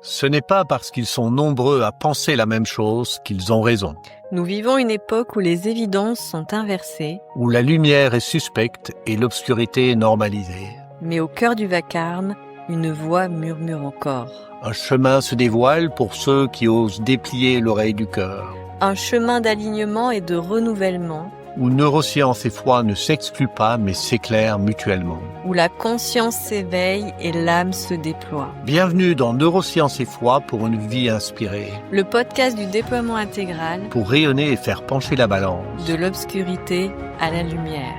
Ce n'est pas parce qu'ils sont nombreux à penser la même chose qu'ils ont raison. Nous vivons une époque où les évidences sont inversées, Où la lumière est suspecte et l'obscurité est normalisée. mais au cœur du vacarme, une voix murmure encore. Un chemin se dévoile pour ceux qui osent déplier l'oreille du cœur. Un chemin d'alignement et de renouvellement, Où neurosciences et foi ne s'excluent pas mais s'éclairent mutuellement. où la conscience s'éveille et l'âme se déploie. Bienvenue dans Neurosciences et foi pour une vie inspirée. Le podcast du déploiement intégral, Pour rayonner et faire pencher la balance. de l'obscurité à la lumière.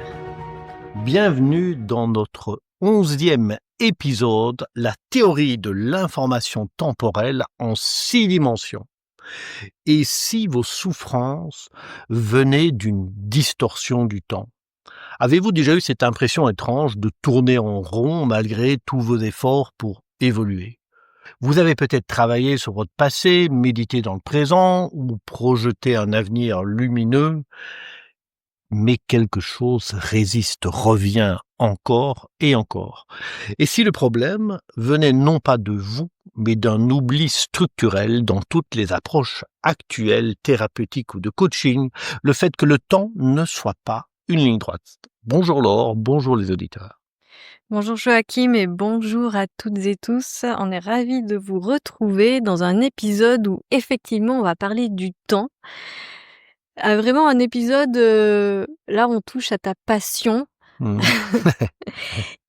Bienvenue dans notre 11e épisode, la théorie de l'information temporelle en 6 dimensions. Et si vos souffrances venaient d'une distorsion du temps? Avez-vous déjà eu cette impression étrange de tourner en rond malgré tous vos efforts pour évoluer? Vous avez peut-être travaillé sur votre passé, médité dans le présent ou projeté un avenir lumineux, mais quelque chose résiste, revient encore et encore. Et si le problème venait non pas de vous, mais d'un oubli structurel dans toutes les approches actuelles, thérapeutiques ou de coaching, le fait que le temps ne soit pas une ligne droite. Bonjour Laure, bonjour les auditeurs. Bonjour Joachim et bonjour à toutes et tous. On est ravis de vous retrouver dans un épisode où effectivement on va parler du temps. Vraiment un épisode, là on touche à ta passion.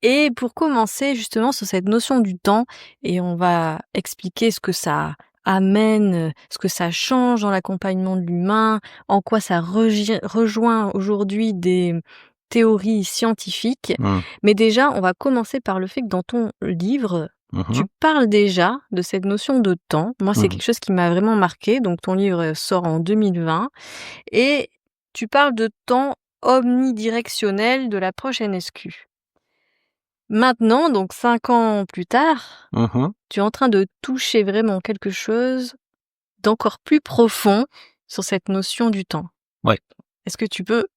Et pour commencer justement sur cette notion du temps, et on va expliquer ce que ça amène, ce que ça change dans l'accompagnement de l'humain, en quoi ça rejoint aujourd'hui des théories scientifiques. Mais déjà, on va commencer par le fait que dans ton livre, tu parles déjà de cette notion de temps. Moi, c'est quelque chose qui m'a vraiment marqué. Donc, ton livre sort en 2020 et tu parles de temps omnidirectionnel de l'approche NSQ. Maintenant, donc 5 ans plus tard, tu es en train de toucher vraiment quelque chose d'encore plus profond sur cette notion du temps. Ouais. Est-ce que tu peux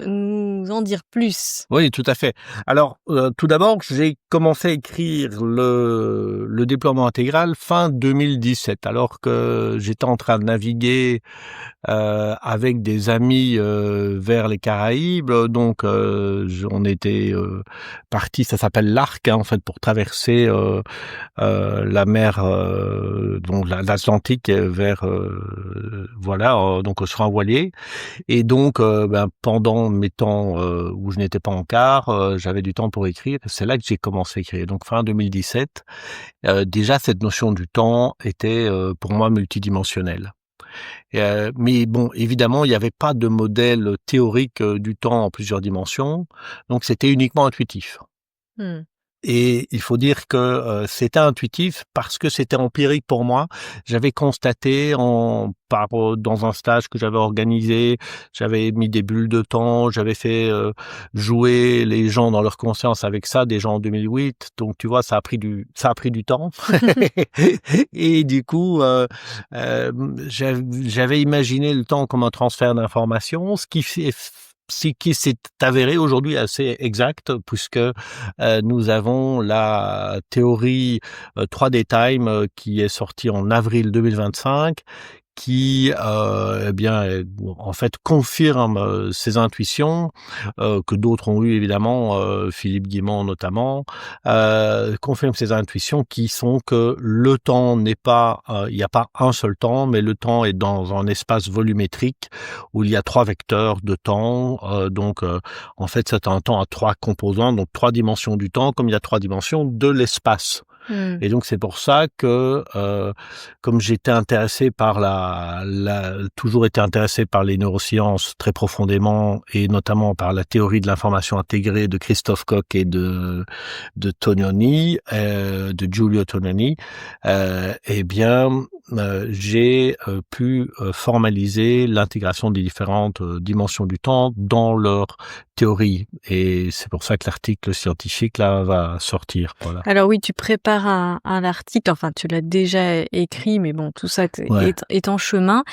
nous en dire plus? Oui, tout à fait. Alors, tout d'abord, j'ai commencé à écrire le déploiement intégral fin 2017, alors que j'étais en train de naviguer avec des amis vers les Caraïbes. Donc, on était parti, ça s'appelle l'Arc, en fait, pour traverser la mer, donc l'Atlantique vers, donc sur un voilier. Et donc, pendant mes temps où je n'étais pas en quart, j'avais du temps pour écrire. C'est là que j'ai commencé à écrire. Donc fin 2017, déjà cette notion du temps était pour moi multidimensionnelle. Mais bon, évidemment, il n'y avait pas de modèle théorique du temps en plusieurs dimensions, donc c'était uniquement intuitif. Et il faut dire que c'était intuitif parce que c'était empirique pour moi. J'avais constaté dans un stage que j'avais organisé, j'avais mis des bulles de temps, j'avais fait jouer les gens dans leur conscience avec ça, des gens en 2008. Donc tu vois, ça a pris du temps. Et du coup, j'avais imaginé le temps comme un transfert d'informations, ce qui s'est avéré aujourd'hui assez exact, puisque nous avons la théorie 3D Time qui est sortie en avril 2025, qui en fait confirme ces intuitions que d'autres ont eues évidemment, Philippe Guimond notamment, confirme ces intuitions qui sont que le temps n'est pas, il n'y a pas un seul temps, mais le temps est dans un espace volumétrique où il y a 3 vecteurs de temps, en fait c'est un temps à 3 composants, donc 3 dimensions du temps, comme il y a 3 dimensions de l'espace. Et donc c'est pour ça que comme j'étais intéressé par toujours été intéressé par les neurosciences très profondément, et notamment par la théorie de l'information intégrée de Christophe Koch et de Tononi, de Giulio Tononi, j'ai pu formaliser l'intégration des différentes dimensions du temps dans leur théorie. Et c'est pour ça que l'article scientifique là va sortir. Voilà. Alors oui, tu prépares un article, enfin tu l'as déjà écrit, mais bon, tout ça Ouais. est en chemin.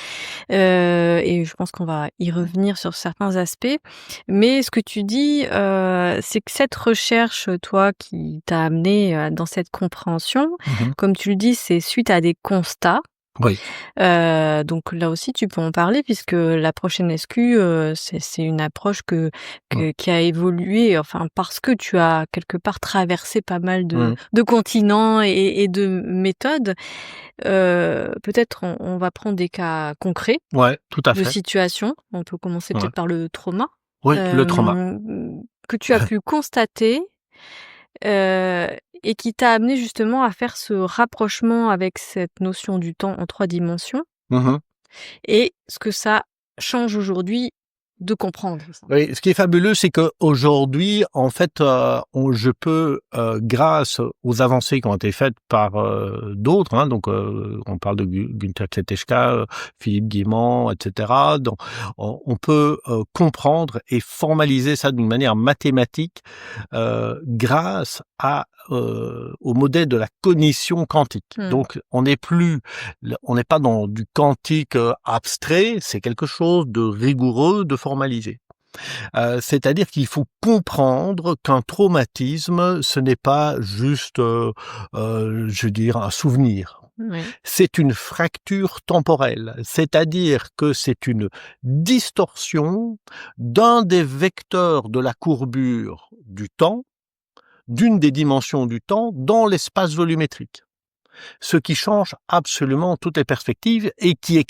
Et je pense qu'on va y revenir sur certains aspects. Mais ce que tu dis, c'est que cette recherche, toi, qui t'a amené dans cette compréhension, Mmh. comme tu le dis, c'est suite à des constats. Oui. Donc là aussi, tu peux en parler puisque la prochaine SQ, c'est une approche Mmh. qui a évolué, enfin, parce que tu as quelque part traversé pas mal Mmh. de continents et de méthodes. Peut-être on va prendre des cas concrets Ouais, tout à de fait. situations. On peut commencer Ouais. peut-être par le trauma, Oui, le trauma. que tu as pu constater, heu et qui t'a amené justement à faire ce rapprochement avec cette notion du temps en 3 dimensions Mmh. et ce que ça change aujourd'hui de comprendre ça. Oui, ce qui est fabuleux, c'est qu'aujourd'hui, en fait, je peux, grâce aux avancées qui ont été faites par d'autres, hein, donc on parle de Günther Kletschka, Philippe Guimand, etc. Donc, on peut comprendre et formaliser ça d'une manière mathématique grâce au modèle de la cognition quantique. Mmh. Donc, on n'est pas dans du quantique abstrait, c'est quelque chose de rigoureux, de formalisé. C'est-à-dire qu'il faut comprendre qu'un traumatisme, ce n'est pas juste, je veux dire, un souvenir. Ouais. C'est une fracture temporelle, c'est-à-dire que c'est une distorsion d'un des vecteurs de la courbure du temps, d'une des dimensions du temps dans l'espace volumétrique. Ce qui change absolument toutes les perspectives et qui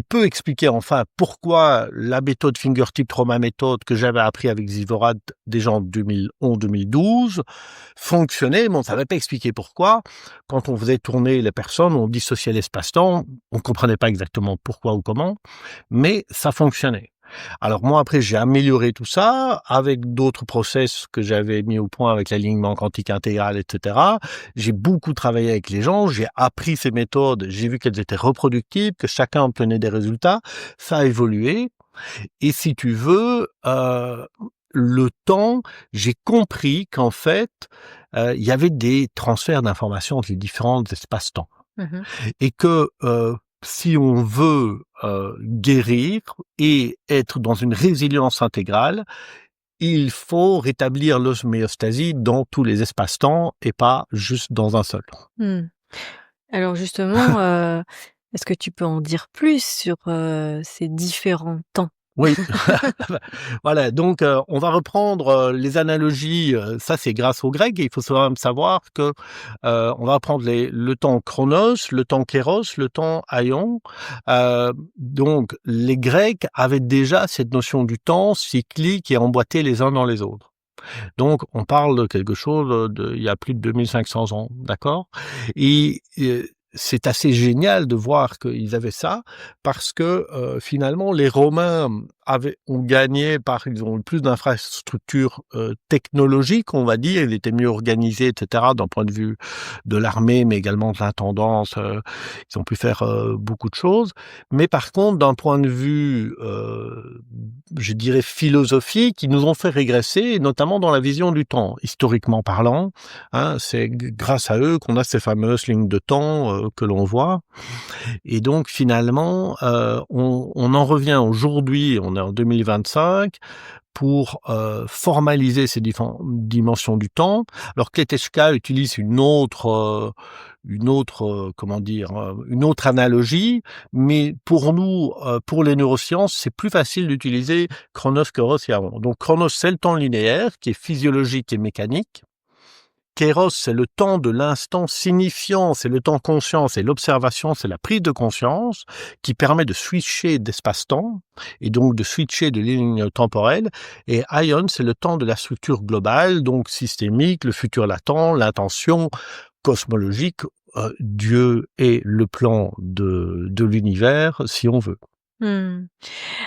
peut expliquer enfin pourquoi la méthode Fingertip Trauma Méthode que j'avais appris avec Zivorad déjà en 2011-2012 fonctionnait, mais on ne savait pas expliquer pourquoi. Quand on faisait tourner les personnes, on dissociait l'espace-temps, on ne comprenait pas exactement pourquoi ou comment, mais ça fonctionnait. Alors moi après j'ai amélioré tout ça avec d'autres process que j'avais mis au point avec l'alignement quantique intégral, etc. J'ai beaucoup travaillé avec les gens, j'ai appris ces méthodes, j'ai vu qu'elles étaient reproductibles, que chacun obtenait des résultats, ça a évolué. Et si tu veux, le temps, j'ai compris qu'en fait, il y avait des transferts d'informations entre les différents espaces-temps Mmh. et que si on veut guérir et être dans une résilience intégrale, il faut rétablir l'homéostasie dans tous les espaces-temps et pas juste dans un seul. Mmh. Alors justement, est-ce que tu peux en dire plus sur, ces différents temps? Oui, voilà, donc on va reprendre les analogies, ça c'est grâce aux Grecs et il faut quand même savoir que on va prendre le temps chronos, le temps kéros, le temps aion. Donc les Grecs avaient déjà cette notion du temps cyclique et emboîté les uns dans les autres. Donc on parle de quelque chose il y a plus de 2500 ans, d'accord? Et c'est assez génial de voir qu'ils avaient ça parce que finalement les Romains ont gagné ils ont eu plus d'infrastructures technologiques, on va dire, ils étaient mieux organisés, etc. d'un point de vue de l'armée, mais également de l'intendance, ils ont pu faire beaucoup de choses. Mais par contre, d'un point de vue, je dirais philosophique, ils nous ont fait régresser, notamment dans la vision du temps, historiquement parlant. Hein, c'est grâce à eux qu'on a ces fameuses lignes de temps que l'on voit. Et donc finalement, on en revient aujourd'hui, on est en 2025, pour formaliser ces différentes dimensions du temps. Alors Kletschka utilise une autre analogie, mais pour nous, pour les neurosciences, c'est plus facile d'utiliser Chronos, Kairos et Aion. Donc Chronos, c'est le temps linéaire qui est physiologique et mécanique. Kairos, c'est le temps de l'instant signifiant, c'est le temps conscient, c'est l'observation, c'est la prise de conscience qui permet de switcher d'espace-temps et donc de switcher de lignes temporelles. Et Aion, c'est le temps de la structure globale, donc systémique, le futur latent, l'intention cosmologique, Dieu est le plan de l'univers, si on veut. Mmh.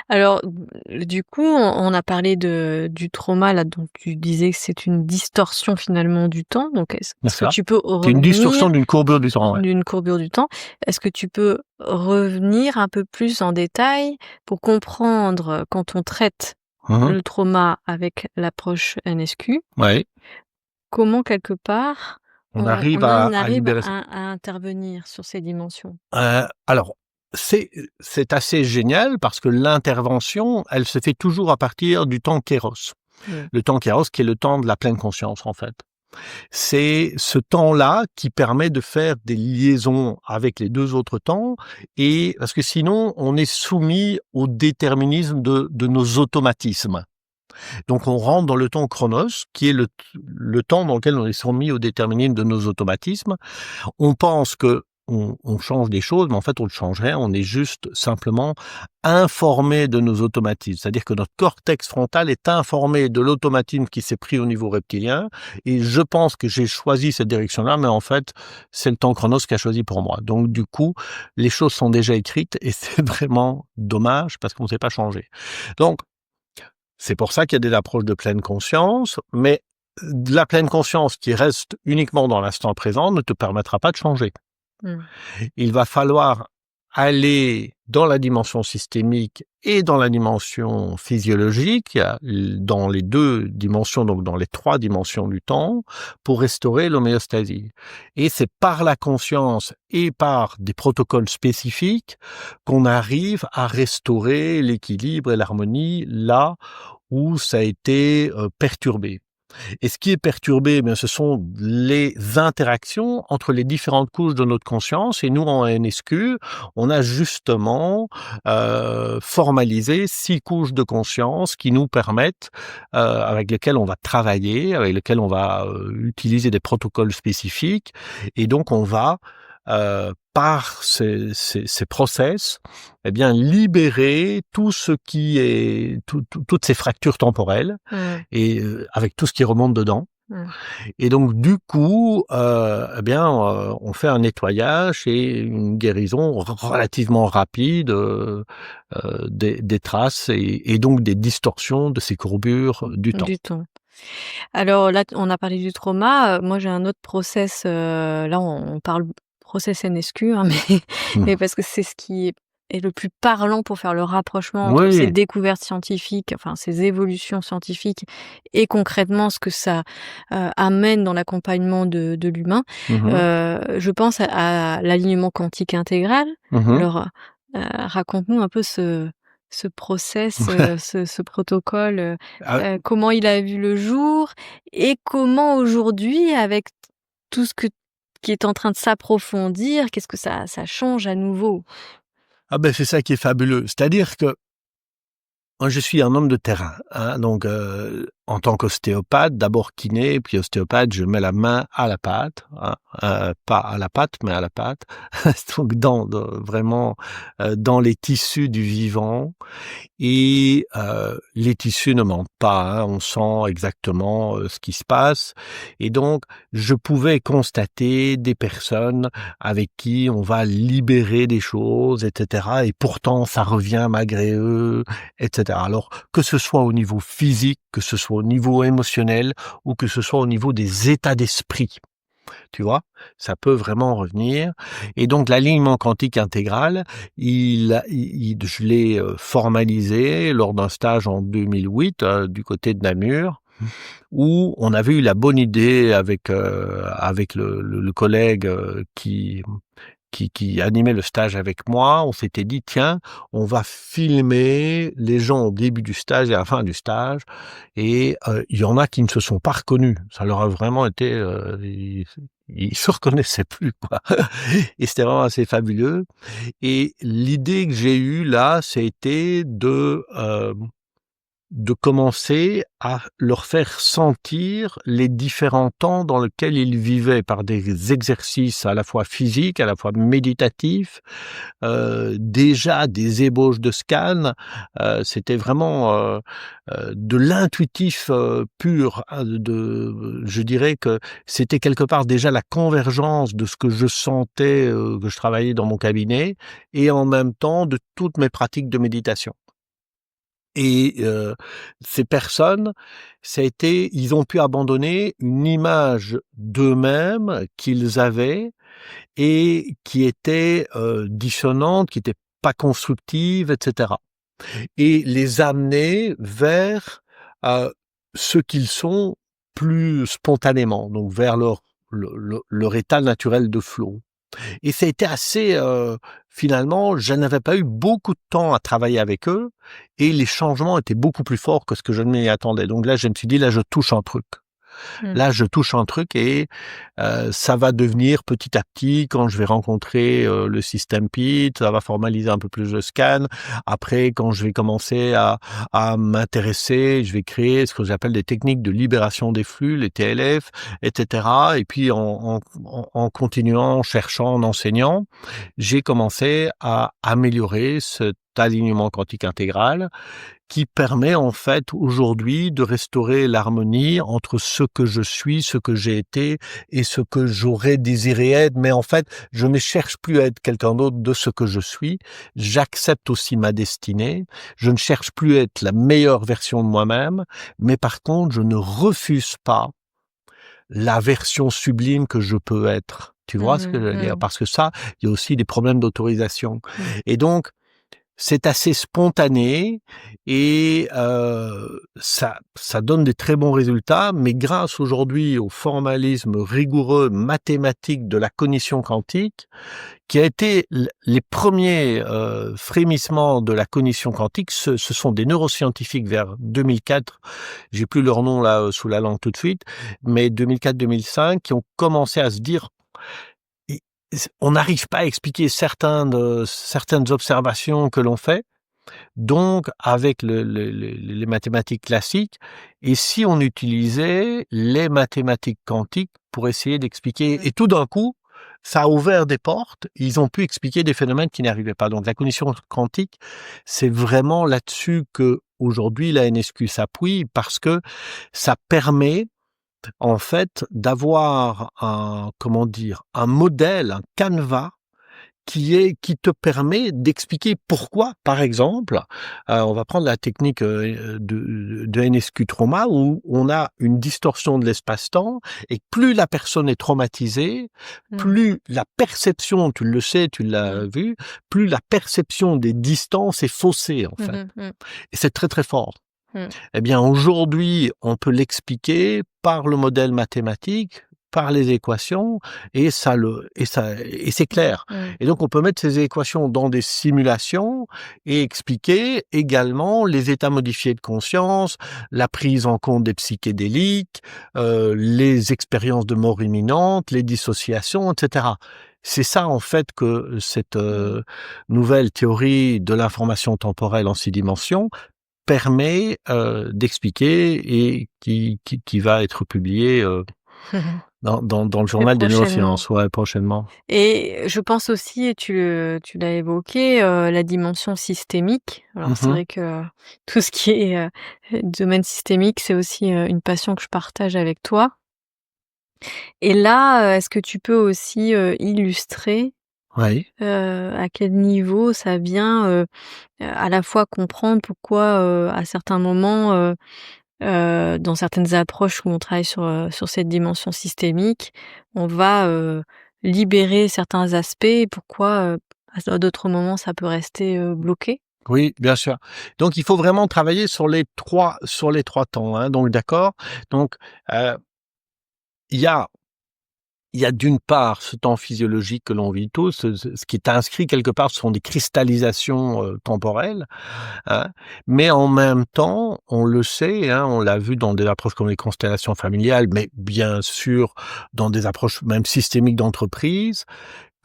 Alors, du coup, on a parlé du trauma là, dont tu disais que c'est une distorsion finalement du temps. Donc C'est est-ce que ça. tu peux C'est une distorsion revenir d'une courbure du temps, ouais. d'une courbure du temps? Est-ce que tu peux revenir un peu plus en détail pour comprendre, quand on traite Mmh. le trauma avec l'approche NSQ, Ouais. comment quelque part On on arrive en à arrive libérer ça. à intervenir sur ces dimensions? Alors, c'est assez génial parce que l'intervention, elle se fait toujours à partir du temps kéros. Mmh. Le temps kéros qui est le temps de la pleine conscience, en fait. C'est ce temps-là qui permet de faire des liaisons avec les 2 autres temps et parce que sinon, on est soumis au déterminisme de nos automatismes. Donc on rentre dans le temps chronos, qui est le temps dans lequel on est soumis au déterminisme de nos automatismes. On pense que on change des choses, mais en fait on ne change rien, on est juste simplement informé de nos automatismes. C'est-à-dire que notre cortex frontal est informé de l'automatisme qui s'est pris au niveau reptilien, et je pense que j'ai choisi cette direction-là, mais en fait c'est le temps chronos qui a choisi pour moi. Donc du coup, les choses sont déjà écrites, et c'est vraiment dommage parce qu'on ne sait pas changer. Donc c'est pour ça qu'il y a des approches de pleine conscience, mais de la pleine conscience qui reste uniquement dans l'instant présent ne te permettra pas de changer. Mmh. Il va falloir aller dans la dimension systémique et dans la dimension physiologique, dans les 2 dimensions, donc dans les 3 dimensions du temps, pour restaurer l'homéostasie. Et c'est par la conscience et par des protocoles spécifiques qu'on arrive à restaurer l'équilibre et l'harmonie là où ça a été perturbé. Et ce qui est perturbé, bien, ce sont les interactions entre les différentes couches de notre conscience. Et nous, en NSQ, on a justement formalisé 6 couches de conscience qui nous permettent, avec lesquelles on va travailler, avec lesquelles on va utiliser des protocoles spécifiques. Et donc, on va par ces process, eh bien, libérer tout ce qui est toutes ces fractures temporelles Mmh. et avec tout ce qui remonte dedans. Mmh. Et donc du coup, eh bien, on fait un nettoyage et une guérison relativement rapide des traces et donc des distorsions de ces courbures du temps. Du temps. Alors là, on a parlé du trauma, moi j'ai un autre process, là on parle process NSQ, hein, mais Mmh. mais parce que c'est ce qui est le plus parlant pour faire le rapprochement entre ces Oui. découvertes scientifiques, enfin ces évolutions scientifiques et concrètement ce que ça, amène dans l'accompagnement de l'humain. Mmh. Je pense à l'alignement quantique intégral. Mmh. Alors, raconte-nous un peu ce process, ce protocole, Ah, comment il a vu le jour et comment aujourd'hui avec tout ce qui est en train de s'approfondir, qu'est-ce que ça change à nouveau? ah ben, c'est ça qui est fabuleux. C'est-à-dire que moi, je suis un homme de terrain, hein, donc en tant qu'ostéopathe, d'abord kiné, puis ostéopathe, je mets la main à la pâte, hein, pas à la pâte, mais à la pâte, donc vraiment dans les tissus du vivant. Et les tissus ne mentent pas, hein, on sent exactement ce qui se passe. Et donc, je pouvais constater des personnes avec qui on va libérer des choses, etc. Et pourtant, ça revient malgré eux, etc. Alors, que ce soit au niveau physique, que ce soit au niveau émotionnel, ou que ce soit au niveau des états d'esprit. Tu vois? Ça peut vraiment revenir et donc l'alignement quantique intégral, je l'ai, formalisé lors d'un stage en 2008, du côté de Namur, où on avait eu la bonne idée avec le collègue, qui animait le stage avec moi. On s'était dit: «Tiens, on va filmer les gens au début du stage et à la fin du stage» et il y en a qui ne se sont pas reconnus. Ça leur a vraiment été, ils se reconnaissaient plus, quoi. Et c'était vraiment assez fabuleux et l'idée que j'ai eue là, c'était de, de commencer à leur faire sentir les différents temps dans lesquels ils vivaient par des exercices à la fois physiques, à la fois méditatifs, déjà des ébauches de scan. C'était vraiment de l'intuitif pur. Je dirais que c'était quelque part déjà la convergence de ce que je sentais, que je travaillais dans mon cabinet, et en même temps de toutes mes pratiques de méditation. Et ces personnes, ils ont pu abandonner une image d'eux-mêmes qu'ils avaient et qui était dissonante, qui était pas constructive, etc. Et les amener vers ce qu'ils sont plus spontanément, donc vers leur état naturel de flow. Et ça a été assez, finalement, je n'avais pas eu beaucoup de temps à travailler avec eux et les changements étaient beaucoup plus forts que ce que je ne m'y attendais. Donc là, je me suis dit: «Là, je touche un truc». Là, je touche un truc et ça va devenir petit à petit, quand je vais rencontrer le système PIT, ça va formaliser un peu plus le scan. Après, quand je vais commencer à m'intéresser, je vais créer ce que j'appelle des techniques de libération des flux, les TLF, etc. Et puis, en continuant, en cherchant, en enseignant, j'ai commencé à améliorer cet alignement quantique intégral qui permet en fait aujourd'hui de restaurer l'harmonie entre ce que je suis, ce que j'ai été et ce que j'aurais désiré être. Mais en fait, je ne cherche plus à être quelqu'un d'autre de ce que je suis. J'accepte aussi ma destinée. Je ne cherche plus à être la meilleure version de moi-même. Mais par contre, je ne refuse pas la version sublime que je peux être. Tu vois ce que je veux dire? Parce que ça, il y a aussi des problèmes d'autorisation. Et donc, c'est assez spontané et ça donne des très bons résultats, mais grâce aujourd'hui au formalisme rigoureux mathématique de la cognition quantique, qui a été les premiers frémissements de la cognition quantique, ce sont des neuroscientifiques vers 2004, j'ai plus leur nom là sous la langue tout de suite, mais 2004-2005, qui ont commencé à se dire: on n'arrive pas à expliquer certaines observations que l'on fait, donc avec les mathématiques classiques, et si on utilisait les mathématiques quantiques pour essayer d'expliquer, et tout d'un coup, ça a ouvert des portes, ils ont pu expliquer des phénomènes qui n'arrivaient pas. Donc la cognition quantique, c'est vraiment là-dessus que aujourd'hui la NSQ s'appuie, parce que ça permet en fait, d'avoir un modèle, un canevas qui te permet d'expliquer pourquoi, par exemple, on va prendre la technique de NSQ trauma, où on a une distorsion de l'espace-temps, et plus la personne est traumatisée, plus la perception, tu le sais, tu l'as vu, plus la perception des distances est faussée, en fait. Et c'est très, très fort. Eh bien, aujourd'hui, on peut l'expliquer par le modèle mathématique, par les équations, et c'est clair. Et donc, on peut mettre ces équations dans des simulations et expliquer également les états modifiés de conscience, la prise en compte des psychédéliques, les expériences de mort imminente, les dissociations, etc. C'est ça, en fait, que cette nouvelle théorie de l'information temporelle en 6 dimensions permet d'expliquer, et qui va être publié dans le journal des neurosciences, prochainement. Et je pense aussi, et tu l'as évoqué, la dimension systémique. Alors c'est vrai que tout ce qui est domaine systémique, c'est aussi une passion que je partage avec toi. Et là, est-ce que tu peux aussi illustrer Oui. à quel niveau ça vient à la fois comprendre pourquoi à certains moments dans certaines approches où on travaille sur cette dimension systémique, on va libérer certains aspects, et pourquoi à d'autres moments ça peut rester bloqué? Oui, bien sûr. Donc il faut vraiment travailler sur les trois temps, hein, donc d'accord. Donc il y a d'une part ce temps physiologique que l'on vit tous, ce qui est inscrit quelque part, ce sont des cristallisations temporelles, hein, mais en même temps, on le sait, hein, on l'a vu dans des approches comme les constellations familiales, mais bien sûr dans des approches même systémiques d'entreprise,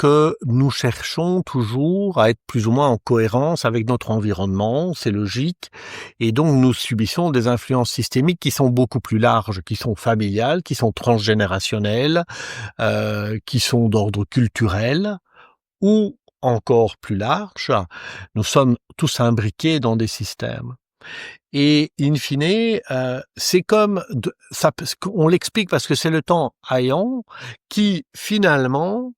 que nous cherchons toujours à être plus ou moins en cohérence avec notre environnement, c'est logique, et donc nous subissons des influences systémiques qui sont beaucoup plus larges, qui sont familiales, qui sont transgénérationnelles, qui sont d'ordre culturel, ou encore plus large, nous sommes tous imbriqués dans des systèmes. Et in fine, c'est comme ça, on l'explique parce que c'est le temps Heian qui finalement,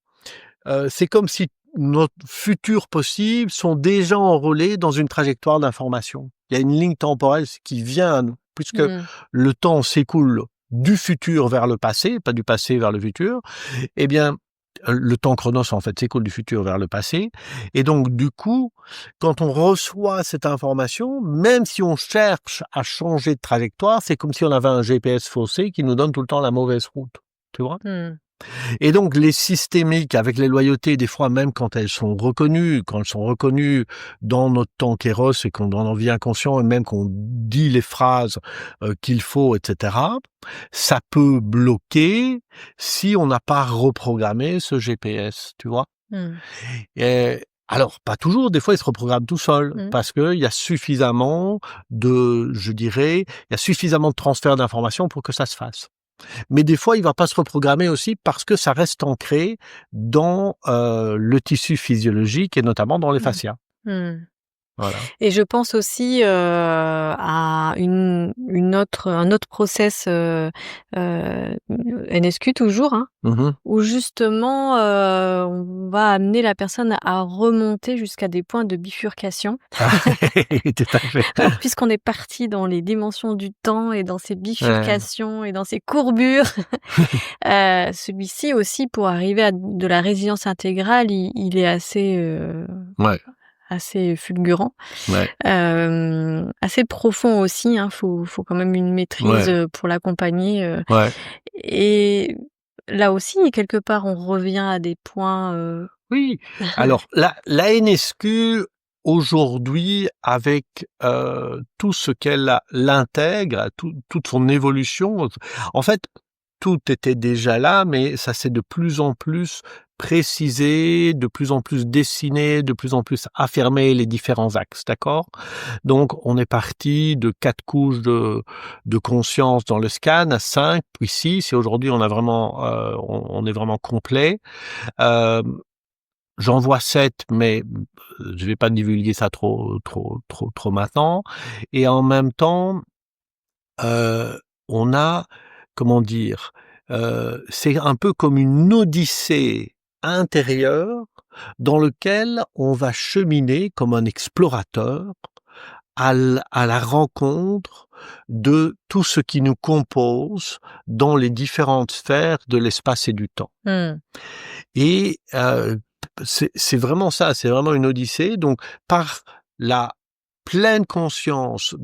c'est comme si nos futurs possibles sont déjà enrôlés dans une trajectoire d'information. Il y a une ligne temporelle qui vient, puisque le temps s'écoule du futur vers le passé, pas du passé vers le futur. Eh bien, le temps chronos, en fait, s'écoule du futur vers le passé. Et donc, du coup, quand on reçoit cette information, même si on cherche à changer de trajectoire, c'est comme si on avait un GPS faussé qui nous donne tout le temps la mauvaise route. Tu vois? Et donc, les systémiques, avec les loyautés, des fois, même quand elles sont reconnues dans notre temps kéros et qu'on en devient conscient, et même qu'on dit les phrases qu'il faut, etc., ça peut bloquer si on n'a pas reprogrammé ce GPS, tu vois. Et alors, pas toujours, des fois, il se reprogramme tout seul, parce qu'il y a suffisamment il y a suffisamment de transfert d'informations pour que ça se fasse. Mais des fois, il va pas se reprogrammer aussi parce que ça reste ancré dans le tissu physiologique et notamment dans les fascias. Voilà. Et je pense aussi à un autre process NSQ toujours, hein, où justement on va amener la personne à remonter jusqu'à des points de bifurcation. Tout à fait. Alors, puisqu'on est parti dans les dimensions du temps et dans ces bifurcations et dans ces courbures, celui-ci aussi, pour arriver à de la résilience intégrale, il est assez fulgurant, assez profond aussi, hein, faut quand même une maîtrise pour l'accompagner. Et là aussi, quelque part, on revient à des points. Oui. Alors la NSQ aujourd'hui, avec tout ce qu'elle l'intègre, toute son évolution, en fait, tout était déjà là, mais ça s'est de plus en plus précisé, de plus en plus dessiné, de plus en plus affirmé les différents axes, d'accord? Donc, on est parti de 4 couches de conscience dans le scan à 5, puis 6, et aujourd'hui, on est vraiment complet. J'en vois 7, mais je vais pas divulguer ça trop maintenant. Et en même temps, on a, comment dire, c'est un peu comme une odyssée intérieure dans lequel on va cheminer comme un explorateur à la rencontre de tout ce qui nous compose dans les différentes sphères de l'espace et du temps. Et c'est vraiment ça, c'est vraiment une odyssée. Donc, par la pleine conscience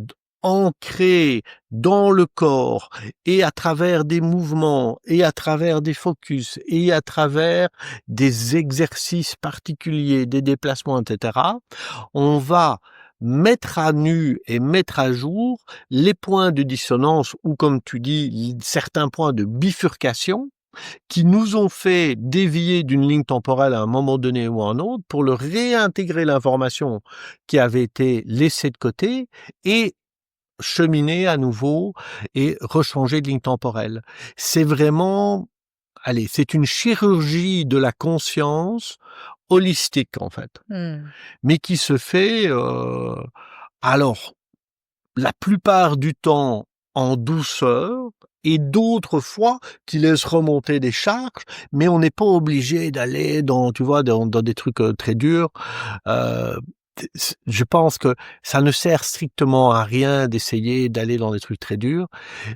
ancrée dans le corps et à travers des mouvements et à travers des focus et à travers des exercices particuliers, des déplacements, etc., on va mettre à nu et mettre à jour les points de dissonance ou, comme tu dis, certains points de bifurcation qui nous ont fait dévier d'une ligne temporelle à un moment donné ou à un autre pour le réintégrer l'information qui avait été laissée de côté et cheminer à nouveau et rechanger de ligne temporelle. C'est vraiment, c'est une chirurgie de la conscience holistique en fait, mais qui se fait, alors, la plupart du temps en douceur, et d'autres fois qui laissent remonter des charges, mais on n'est pas obligé d'aller dans des trucs très durs. Je pense que ça ne sert strictement à rien d'essayer d'aller dans des trucs très durs.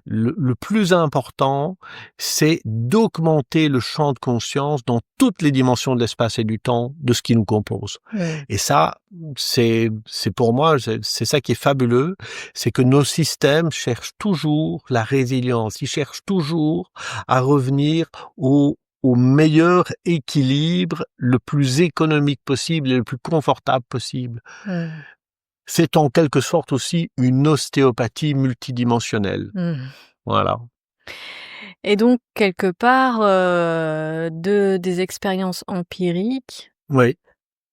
Le plus important, c'est d'augmenter le champ de conscience dans toutes les dimensions de l'espace et du temps de ce qui nous compose. Et ça, c'est pour moi, c'est ça qui est fabuleux, c'est que nos systèmes cherchent toujours la résilience, ils cherchent toujours à revenir au meilleur équilibre, le plus économique possible et le plus confortable possible. C'est en quelque sorte aussi une ostéopathie multidimensionnelle. Voilà. Et donc quelque part, des expériences empiriques, Oui.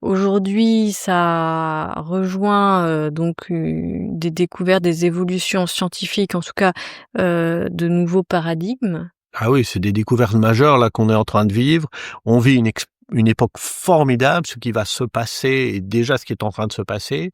aujourd'hui ça rejoint, donc des découvertes, des évolutions scientifiques, en tout cas, de nouveaux paradigmes. Ah oui, c'est des découvertes majeures là qu'on est en train de vivre. On vit une époque formidable, ce qui va se passer et déjà ce qui est en train de se passer.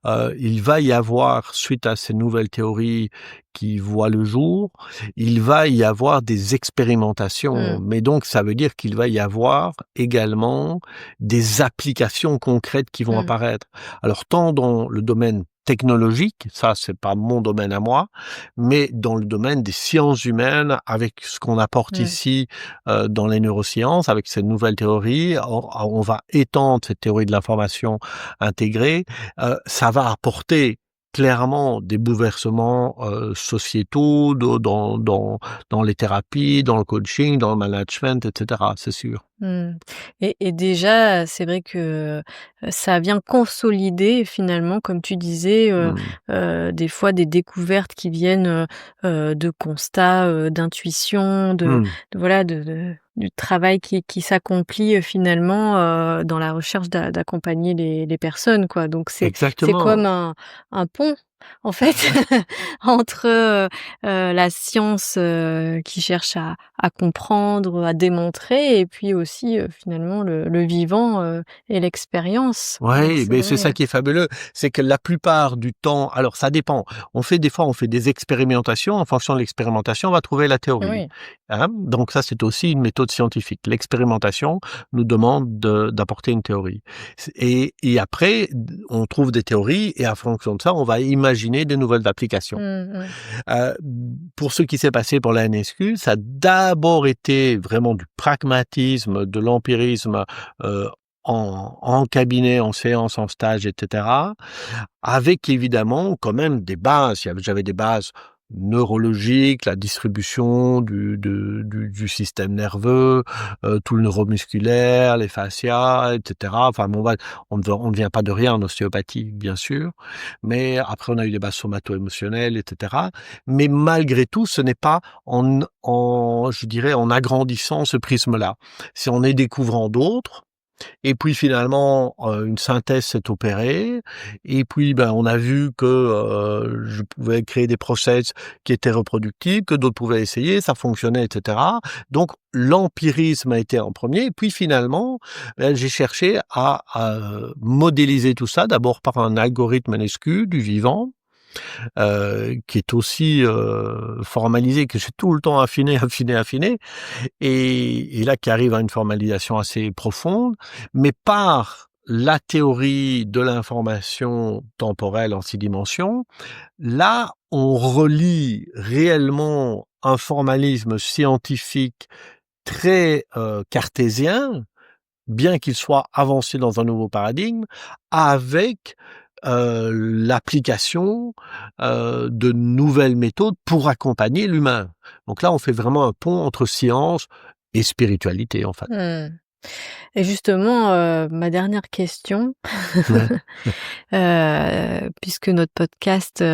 Il va y avoir, suite à ces nouvelles théories qui voient le jour, il va y avoir des expérimentations. Mmh, Mais donc ça veut dire qu'il va y avoir également des applications concrètes qui vont mmh, apparaître. Alors tant dans le domaine technologique, ça c'est pas mon domaine à moi, mais dans le domaine des sciences humaines, avec ce qu'on apporte mmh, ici dans les neurosciences, avec ces nouvelles théories, on va étendre cette théorie de l'information intégrée, ça va apporter clairement des bouleversements sociétaux dans les thérapies, dans le coaching, dans le management, etc. C'est sûr. mmh. Et déjà, c'est vrai que, ça vient consolider finalement, comme tu disais, Mmh. des fois des découvertes qui viennent, de constats, d'intuition, Mmh. voilà, du travail qui s'accomplit, finalement, dans la recherche d'accompagner les personnes, quoi. Donc c'est comme Exactement. un pont, en fait, entre, la science, qui cherche à comprendre, à démontrer et puis aussi, finalement le vivant, et l'expérience. Donc Ouais, c'est mais c'est ça vrai. qui est fabuleux, c'est que la plupart du temps, alors ça dépend. On fait des expérimentations. En fonction de l'expérimentation, on va trouver la théorie, Oui. hein. Donc ça, c'est aussi une méthode scientifique. L'expérimentation nous demande d'apporter une théorie. Et après, on trouve des théories et en fonction de ça, on va imaginer de nouvelles applications. Mmh mh. Heu, pour ce qui s'est passé pour la NSQ, ça a d'abord été vraiment du pragmatisme, de l'empirisme, heu, en cabinet, en séance, en stage et cetera, avec évidemment quand même des bases. J'avais des bases neurologiques, la distribution du système nerveux, tout le neuromusculaire, les fascias, et cetera. Enfin bon, on ne vient pas de rien en ostéopathie, bien sûr, mais après on a eu des bases somato-émotionnelles, et cetera. Mais malgré tout, ce n'est pas je dirais, en agrandissant ce prisme-là. C'est en y découvrant d'autres et puis finalement, une synthèse s'est opérée et puis, ben, on a vu que, je pouvais créer des process qui étaient reproductibles, que d'autres pouvaient essayer, ça fonctionnait et cetera. Donc l'empirisme a été en premier et puis finalement, j'ai cherché à modéliser tout ça, d'abord par un algorithme NSQ du vivant, qui est aussi, formalisé, que j'ai tout le temps affiné, affiné, affiné et là qui arrive à une formalisation assez profonde, mais par la théorie de l'information temporelle en 6 dimensions, là, on relie réellement un formalisme scientifique très, cartésien, bien qu'il soit avancé dans un nouveau paradigme, avec, l'application, de nouvelles méthodes pour accompagner l'humain. Donc là, on fait vraiment un pont entre science et spiritualité, en fait. Mmh. Et justement, ma dernière question, Ouais. puisque notre podcast,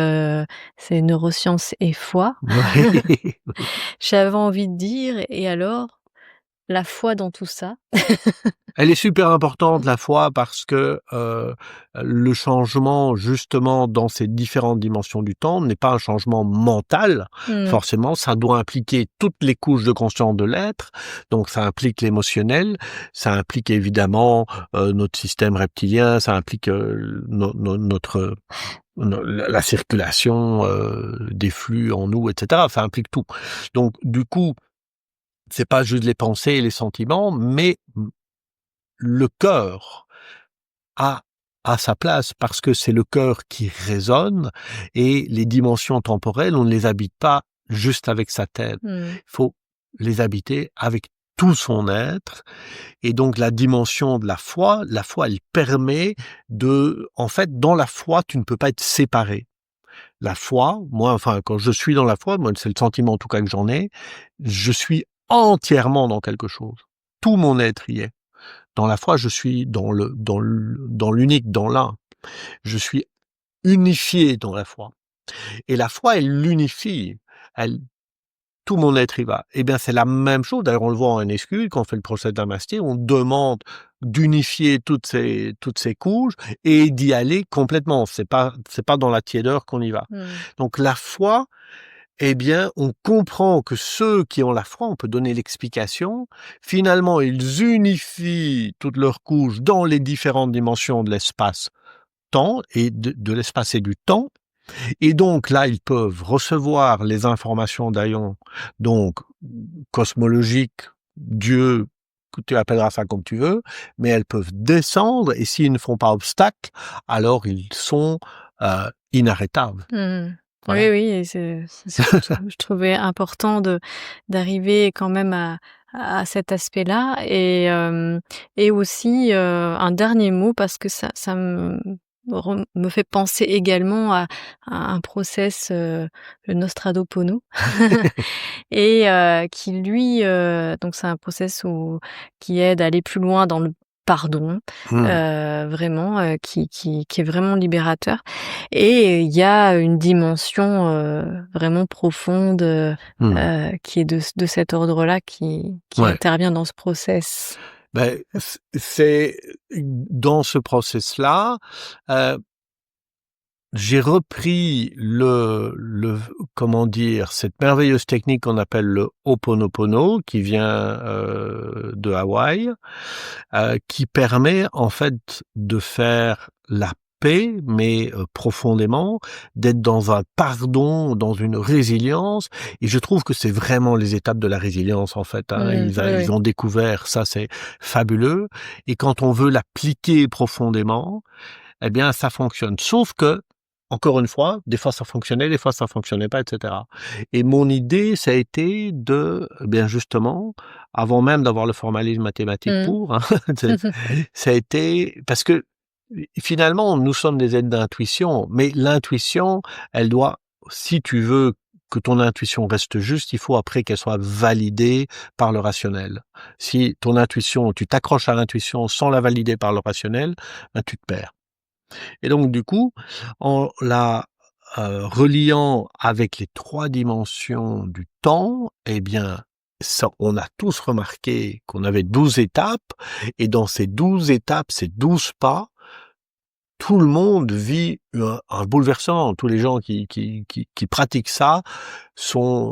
c'est neurosciences et foi, Ouais. j'avais envie de dire: «Et alors, la foi dans tout ça?» Elle est super importante la foi parce que, le changement justement dans ces différentes dimensions du temps n'est pas un changement mental. Mmh. Forcément, ça doit impliquer toutes les couches de conscience de l'être, donc ça implique l'émotionnel, ça implique évidemment, notre système reptilien, ça implique, notre la circulation, des flux en nous et cetera, ça implique tout. Donc du coup, c'est pas juste les pensées et les sentiments, mais le cœur a sa place parce que c'est le cœur qui résonne et les dimensions temporelles, on ne les habite pas juste avec sa tête. Mmh. Il faut les habiter avec tout son être et donc la foi, elle permet en fait, dans la foi, tu ne peux pas être séparé. La foi, moi, enfin, quand je suis dans la foi, moi, c'est le sentiment en tout cas que j'en ai, je suis entièrement dans quelque chose. Tout mon être y est. Dans la foi, je suis dans l'unique, dans l'un. Je suis unifié dans la foi et la foi, elle l'unifie. Elle tout mon être y va. Eh bien, c'est la même chose. D'ailleurs, on le voit en NSQ, quand on fait le procès d'Amasté, on demande d'unifier toutes ces couches et d'y aller complètement. C'est pas dans la tiédeur qu'on y va. Donc, la foi, eh bien, on comprend que ceux qui ont la foi, on peut donner l'explication. Finalement, ils unifient toutes leurs couches dans les différentes dimensions de l'espace-temps et de l'espace et du temps. Et donc là, ils peuvent recevoir les informations d'Aion, donc cosmologiques, Dieu, que tu appelleras ça comme tu veux, mais elles peuvent descendre et s'ils ne font pas obstacle, alors ils sont inarrêtables. Voilà. Oui, et c'est je trouvais important d'arriver quand même à cet aspect-là et aussi un dernier mot parce que ça me fait penser également à un process le Nostradapono et qui lui donc c'est un process qui aide à aller plus loin dans le pardon, vraiment qui est vraiment libérateur et il y a une dimension vraiment profonde qui est de cet ordre-là qui intervient dans ce process. Ben, c'est dans ce process-là, j'ai repris comment dire, cette merveilleuse technique qu'on appelle le Ho'oponopono, qui vient de Hawaï, qui permet en fait de faire la paix, mais profondément, d'être dans un pardon, dans une résilience, et je trouve que c'est vraiment les étapes de la résilience en fait. Ils ont découvert ça, c'est fabuleux, et quand on veut l'appliquer profondément, eh bien ça fonctionne. Sauf que encore une fois, des fois ça fonctionnait, des fois ça fonctionnait pas, etc. Et mon idée, ça a été bien justement, avant même d'avoir le formalisme mathématique ça a été, parce que finalement, nous sommes des êtres d'intuition, mais l'intuition, elle doit, si tu veux que ton intuition reste juste, il faut après qu'elle soit validée par le rationnel. Si ton intuition, tu t'accroches à l'intuition sans la valider par le rationnel, ben tu te perds. Et donc, du coup, en la reliant avec les 3 dimensions du temps, eh bien, ça, on a tous remarqué qu'on avait 12 étapes, et dans ces 12 étapes, ces 12 pas, tout le monde vit un bouleversement. Tous les gens qui pratiquent ça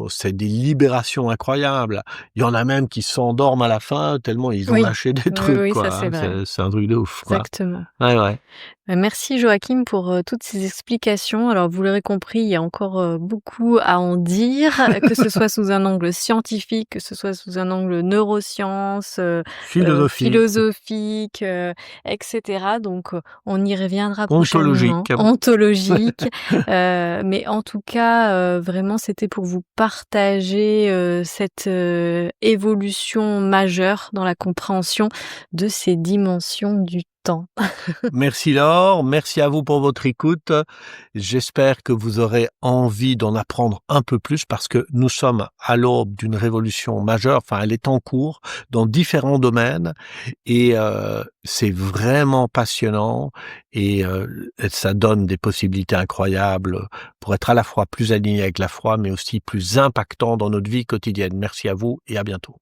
c'est des libérations incroyables. Il y en a même qui s'endorment à la fin tellement ils ont lâché des trucs, quoi. Ça, c'est vrai. C'est un truc de ouf, quoi. Exactement. Ouais. Merci Joachim pour toutes ces explications. Alors vous l'aurez compris, il y a encore beaucoup à en dire, que ce soit sous un angle scientifique, que ce soit sous un angle neurosciences, philosophique, etc. Donc on y reviendra prochainement. Ontologique. Mais en tout cas, vraiment, c'était pour vous partager cette évolution majeure dans la compréhension de ces dimensions du temps. Merci Laure, merci à vous pour votre écoute. J'espère que vous aurez envie d'en apprendre un peu plus parce que nous sommes à l'aube d'une révolution majeure, enfin elle est en cours dans différents domaines et c'est vraiment passionnant et ça donne des possibilités incroyables pour être à la fois plus aligné avec la foi mais aussi plus impactant dans notre vie quotidienne. Merci à vous et à bientôt.